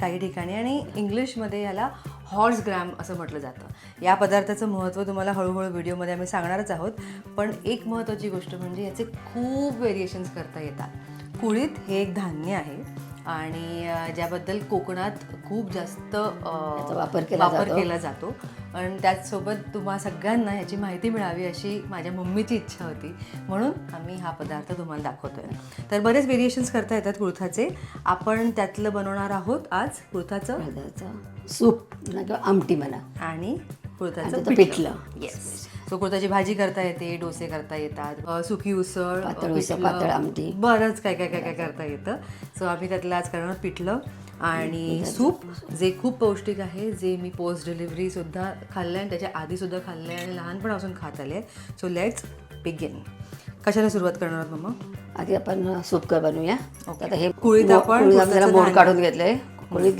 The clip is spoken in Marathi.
काही ठिकाणी, आणि इंग्लिशमध्ये याला हॉर्स ग्रॅम असं म्हटलं जातं. या पदार्थाचं महत्त्व तुम्हाला हळूहळू व्हिडिओमध्ये आम्ही सांगणारच आहोत. पण एक महत्त्वाची गोष्ट म्हणजे याचे खूप व्हेरिएशन्स करता येतात. कुळीथ हे एक धान्य आहे आणि ज्याबद्दल कोकणात खूप जास्त वापर केला जातो. आणि त्याचसोबत तुम्हा सगळ्यांना ह्याची माहिती मिळावी अशी माझ्या मम्मीची इच्छा होती, म्हणून आम्ही हा पदार्थ तुम्हाला दाखवतोय. तर बरेच व्हेरिएशन्स करता येतात कुळथाचे. आपण त्यातलं बनवणार आहोत आज कुळथाचं सूप किंवा आमटी म्हणा आणि कुळथाचं पिठलं. पिठलं. येस. सो कुळथाची भाजी करता येते, डोसे करता येतात, सुकी उसळ, पातळ उसळ, पातळ आमटी, बरंच काय काय काय काय करता येतं. सो आम्ही त्यातलं आज करणार पिठलं आणि सूप, जे खूप पौष्टिक आहे, जे मी पोस्ट डिलिव्हरीसुद्धा खाल्लं आहे आणि त्याच्या आधीसुद्धा खाल्लं आहे आणि लहानपणापासून खात आले आहे. So let's begin. कशाला सुरुवात करणार आहोत मम्मा? आधी आपण सूप बनवूया. आता हे कुळीथ आपण जरा मोड काढून घेतलंय. कुळीथ